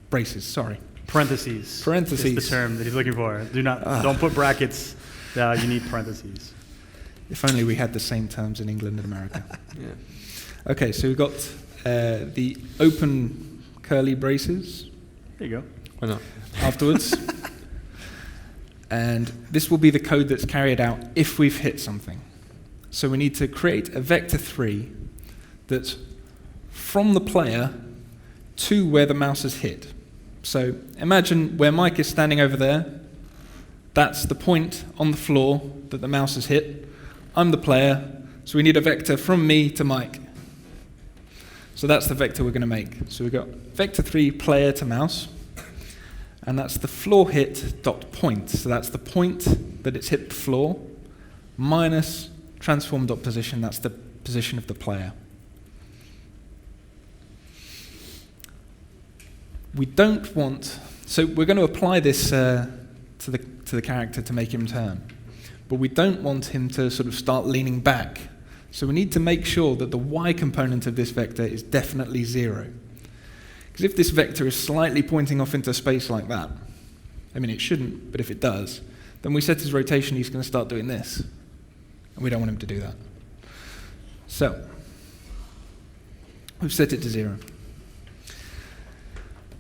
Braces, sorry. Parentheses. Parentheses. Is the term that he's looking for. Don't put brackets. You need parentheses. If only we had the same terms in England and America. Yeah. Okay, so we've got the open curly braces. There you go. Why not? Afterwards. And this will be the code that's carried out if we've hit something. So we need to create a vector 3 that's from the player to where the mouse has hit. So imagine where Mike is standing over there. That's the point on the floor that the mouse has hit. I'm the player, so we need a vector from me to Mike. So that's the vector we're going to make. So we've got vector 3 player to mouse, and that's the floor hit dot point. So that's the point that it's hit the floor, minus transform dot position. That's the position of the player. We don't want, so we're going to apply this to the character to make him turn. but we don't want him to sort of start leaning back. So we need to make sure that the y component of this vector is definitely 0. Because if this vector is slightly pointing off into space like that, I mean it shouldn't, but if it does, then we set his rotation, he's going to start doing this. And we don't want him to do that. So, we've set it to 0.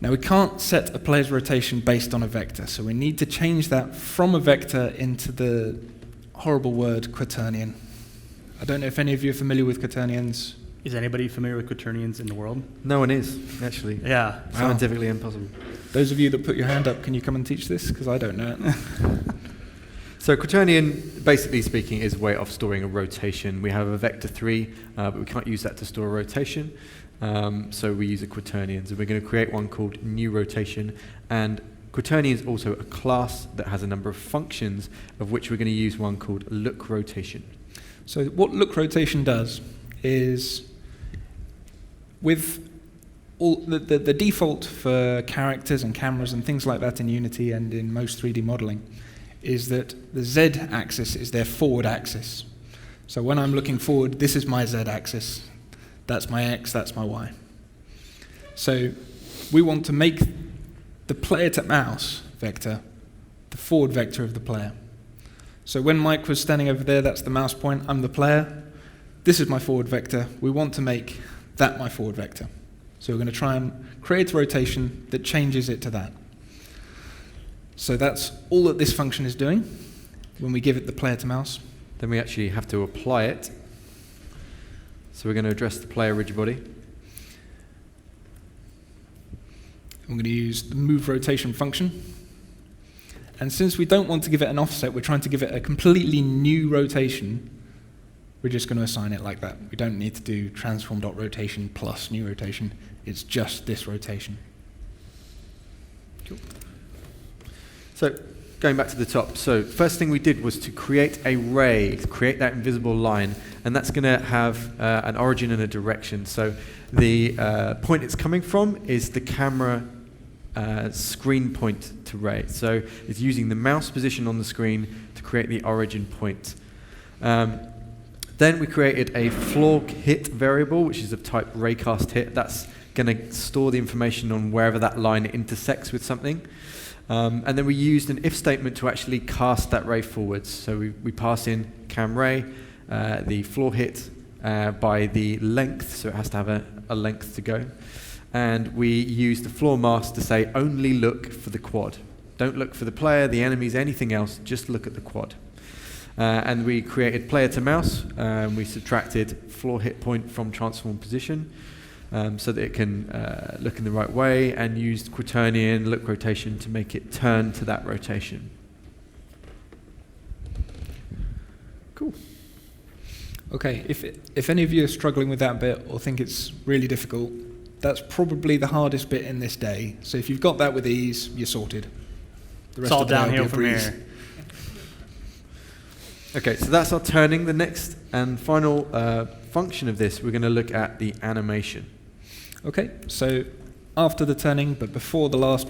Now we can't set a player's rotation based on a vector, so we need to change that from a vector into the horrible word quaternion. I don't know if any of you are familiar with quaternions. Is anybody familiar with quaternions in the world? No one is, actually. Yeah. Scientifically impossible. Those of you that put your hand up, can you come and teach this? Because I don't know it. So quaternion, basically speaking, is a way of storing a rotation. We have a vector 3, but we can't use that to store a rotation. So we use a quaternion. So we're going to create one called new rotation. And quaternion is also a class that has a number of functions, of which we're going to use one called look rotation. So what look rotation does is, with all the default for characters and cameras and things like that in Unity and in most 3D modeling, is that the z-axis is their forward axis. So when I'm looking forward, this is my z-axis. That's my x, that's my y. So we want to make the player-to-mouse vector the forward vector of the player. So when Mike was standing over there, that's the mouse point, I'm the player. This is my forward vector. We want to make that my forward vector. So we're going to try and create a rotation that changes it to that. So that's all that this function is doing when we give it the player-to-mouse. Then we actually have to apply it. So we're going to address the player rigid body. I'm going to use the move rotation function. And since we don't want to give it an offset, we're trying to give it a completely new rotation. We're just going to assign it like that. We don't need to do transform.rotation plus new rotation. It's just this rotation. Cool. So going back to the top, so first thing we did was to create a ray, to create that invisible line, and that's going to have an origin and a direction. So the point it's coming from is the camera screen point to ray. So it's using the mouse position on the screen to create the origin point. Then we created a floor hit variable, which is of type raycast hit. That's going to store the information on wherever that line intersects with something. And then we used an if statement to actually cast that ray forwards. So we pass in cam ray, the floor hit by the length, so it has to have a length to go. And we use the floor mask to say only look for the quad. Don't look for the player, the enemies, anything else, just look at the quad. And we created player to mouse. We subtracted floor hit point from transform position so that it can look in the right way, and used quaternion look rotation to make it turn to that rotation. Cool. Okay, if any of you are struggling with that bit or think it's really difficult, that's probably the hardest bit in this day. So if you've got that with ease, you're sorted. The rest It's all of the day will be downhill a from breeze. here. Okay, so that's our turning. The next and final function of this, we're going to look at the animation. Okay, so after the turning, but before the last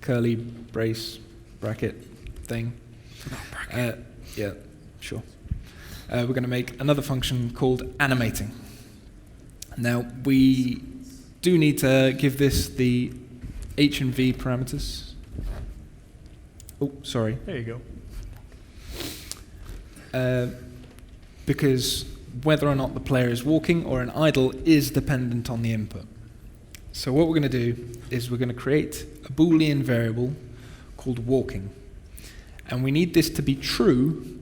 curly brace bracket thing. Yeah, sure. We're going to make another function called animating. Now, we do need to give this the H and V parameters. Oh, sorry. There you go. Because whether or not the player is walking or an idle is dependent on the input. So what we're going to do is we're going to create a Boolean variable called walking. And we need this to be true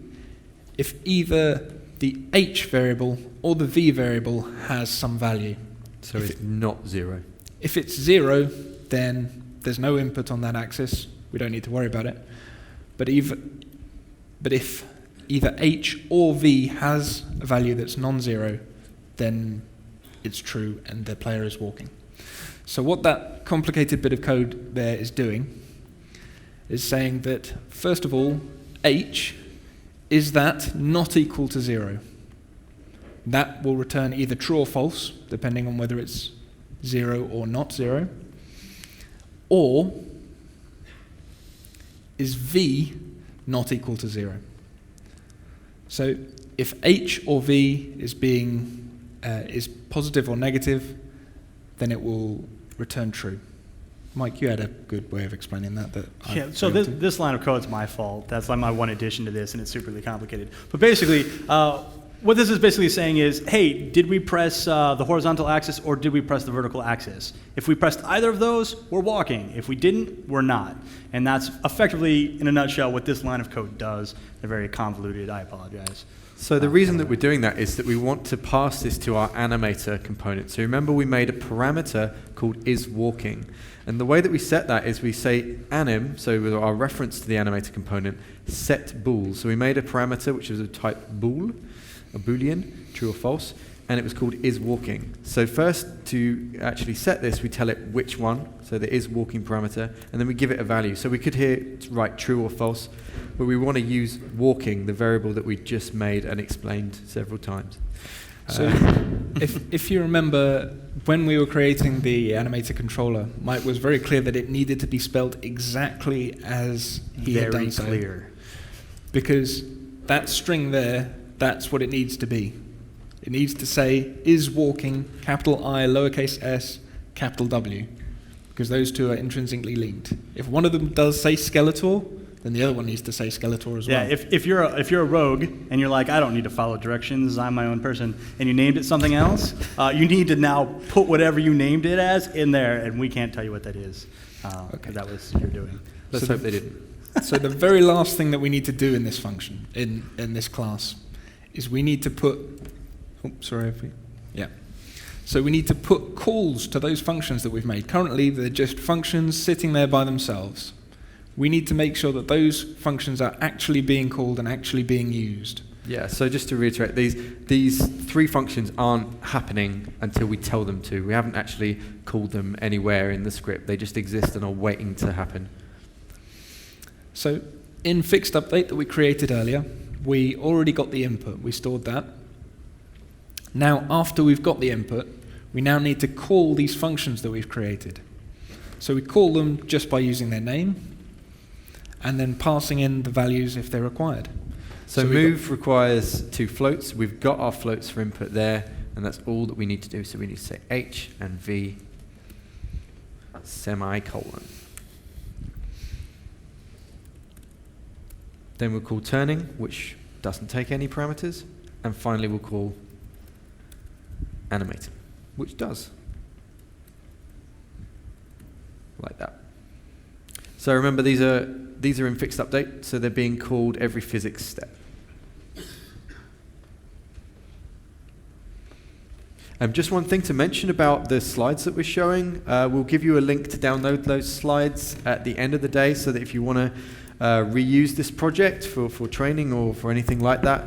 if either the H variable or the V variable has some value. So it's not 0. If it's 0, then there's no input on that axis. We don't need to worry about it. But if either H or V has a value that's non-zero, then it's true and the player is walking. So what that complicated bit of code there is doing is saying that, first of all, H is that not equal to 0. That will return either true or false, depending on whether it's 0 or not 0. Or is V not equal to 0? So if H or V is positive or negative, then it will return true. Mike, you had a good way of explaining that. Yeah, so this line of code is my fault. That's like my one addition to this, and it's superly complicated. But basically, what this is basically saying is, hey, did we press the horizontal axis or did we press the vertical axis? If we pressed either of those, we're walking. If we didn't, we're not. And that's effectively, in a nutshell, what this line of code does. They're very convoluted. I apologize. So the reason that we're doing that is that we want to pass this to our animator component. So remember we made a parameter called isWalking. And the way that we set that is we say anim, so with our reference to the animator component, set bool. So we made a parameter which was of type bool, a boolean, true or false, and it was called isWalking. So first to actually set this, we tell it which one, so the isWalking parameter, and then we give it a value. So we could here write true or false, but we want to use walking, the variable that we just made and explained several times. So if you remember, when we were creating the animator controller, Mike was very clear that it needed to be spelled exactly as he had done so. Very clear. Because that string there, that's what it needs to be. It needs to say, is walking, capital I, lowercase s, capital W. Because those two are intrinsically linked. If one of them does say Skeletor, then the other one needs to say Skeletor as well. Yeah, if you're a rogue and you're like, I don't need to follow directions, I'm my own person, and you named it something else, you need to now put whatever you named it as in there, and we can't tell you what that is. Okay. That was you're doing. Let's hope they didn't. So the very last thing that we need to do in this function, in this class, is we need to put, So we need to put calls to those functions that we've made. Currently, they're just functions sitting there by themselves. We need to make sure that those functions are actually being called and actually being used. Yeah, so just to reiterate, these three functions aren't happening until we tell them to. We haven't actually called them anywhere in the script. They just exist and are waiting to happen. So in fixed update that we created earlier, we already got the input. We stored that. Now, after we've got the input, we now need to call these functions that we've created. So we call them just by using their name, and then passing in the values if they're required. So move requires two floats. We've got our floats for input there, and that's all that we need to do. So we need to say H and V semicolon. Then we'll call turning, which doesn't take any parameters. And finally we'll call animating, which does. Like that. So remember, these are in fixed update, so they're being called every physics step. Just one thing to mention about the slides that we're showing. We'll give you a link to download those slides at the end of the day, so that if you want to reuse this project for training or for anything like that,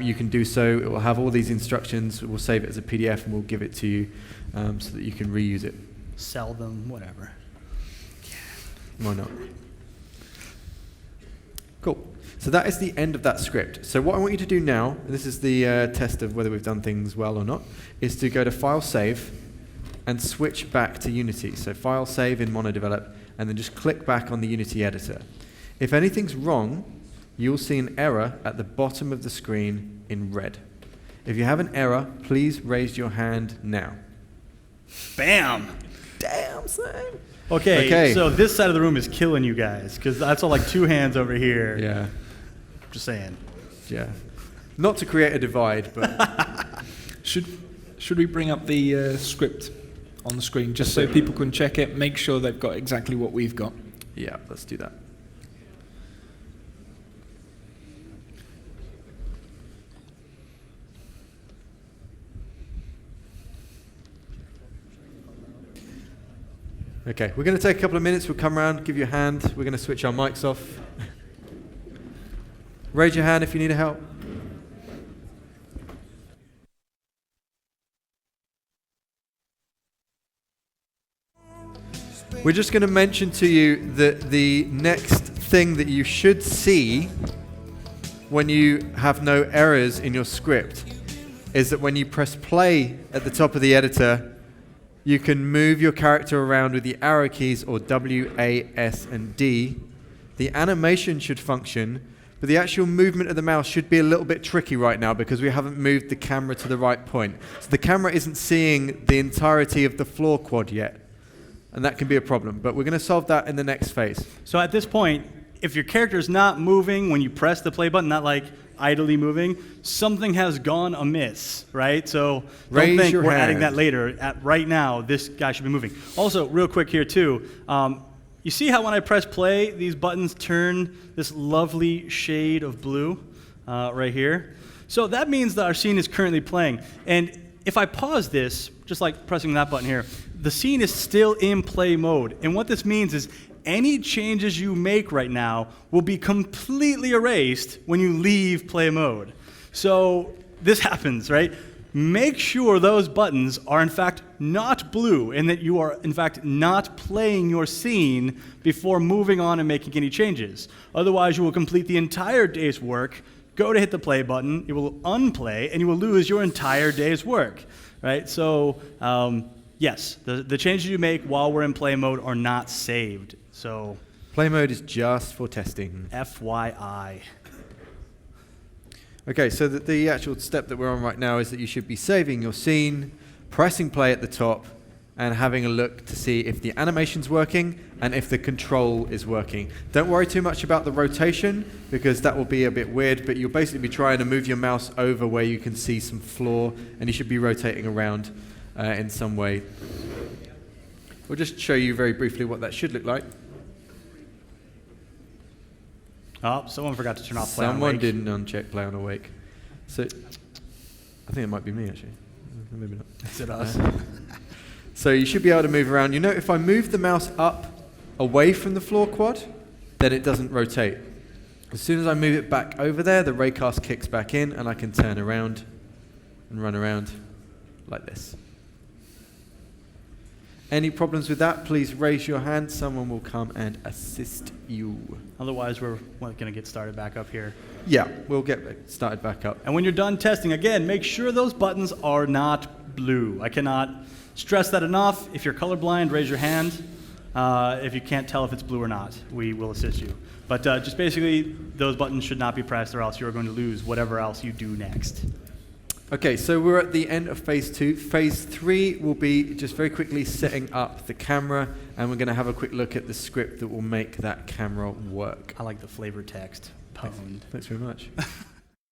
you can do so. It will have all these instructions. We'll save it as a PDF and we'll give it to you so that you can reuse it. Sell them, whatever. Why not? Cool. So that is the end of that script. So what I want you to do now, and this is the test of whether we've done things well or not, is to go to File, Save, and switch back to Unity. So File, Save in MonoDevelop, and then just click back on the Unity editor. If anything's wrong, you'll see an error at the bottom of the screen in red. If you have an error, please raise your hand now. Bam! Damn, Sam. Okay, so this side of the room is killing you guys, because I saw like two hands over here. Yeah. Just saying. Yeah. Not to create a divide, but... Should we bring up the script on the screen, just so people can check it, make sure they've got exactly what we've got? Yeah, let's do that. Okay, we're going to take a couple of minutes. We'll come around, give you a hand. We're going to switch our mics off. Raise your hand if you need help. We're just going to mention to you that the next thing that you should see when you have no errors in your script is that when you press play at the top of the editor, you can move your character around with the arrow keys or W, A, S, and D. The animation should function, But the actual movement of the mouse should be a little bit tricky right now because we haven't moved the camera to the right point. So the camera isn't seeing the entirety of the floor quad yet. And that can be a problem. But we're going to solve that in the next phase. So at this point, if your character is not moving when you press the play button, not like idly moving, something has gone amiss, right? So don't Raise think your we're hand. adding that later. Right now, this guy should be moving. Also, real quick here too, you see how when I press play, these buttons turn this lovely shade of blue right here? So that means that our scene is currently playing. And if I pause this, just like pressing that button here, the scene is still in play mode. And what this means is any changes you make right now will be completely erased when you leave play mode. So this happens, right? Make sure those buttons are in fact not blue and that you are in fact not playing your scene before moving on and making any changes. Otherwise, you will complete the entire day's work, go to hit the play button, you will unplay, and you will lose your entire day's work, right? So yes, the changes you make while we're in play mode are not saved. So Play mode is just for testing. FYI. Okay, so the actual step that we're on right now is that you should be saving your scene, pressing play at the top, and having a look to see if the animation's working and if the control is working. Don't worry too much about the rotation because that will be a bit weird, but you'll basically be trying to move your mouse over where you can see some floor, and you should be rotating around in some way. We'll just show you very briefly what that should look like. Oh, someone forgot to turn off play on Someone wake. didn't uncheck play on awake. So I think it might be me actually. Maybe not. Is it us? So you should be able to move around. You know, if I move the mouse up away from the floor quad, then it doesn't rotate. As soon as I move it back over there, the raycast kicks back in and I can turn around and run around like this. Any problems with that, please raise your hand. Someone will come and assist you. Otherwise, we're going to get started back up here. Yeah, we'll get started back up. And when you're done testing, again, make sure those buttons are not blue. I cannot stress that enough. If you're colorblind, raise your hand. If you can't tell if it's blue or not, we will assist you. But just basically, those buttons should not be pressed or else you're going to lose whatever else you do next. Okay, so we're at the end of phase 2. Phase 3 will be just very quickly setting up the camera, and we're going to have a quick look at the script that will make that camera work. I like the flavor text. Pwned. Thanks very much.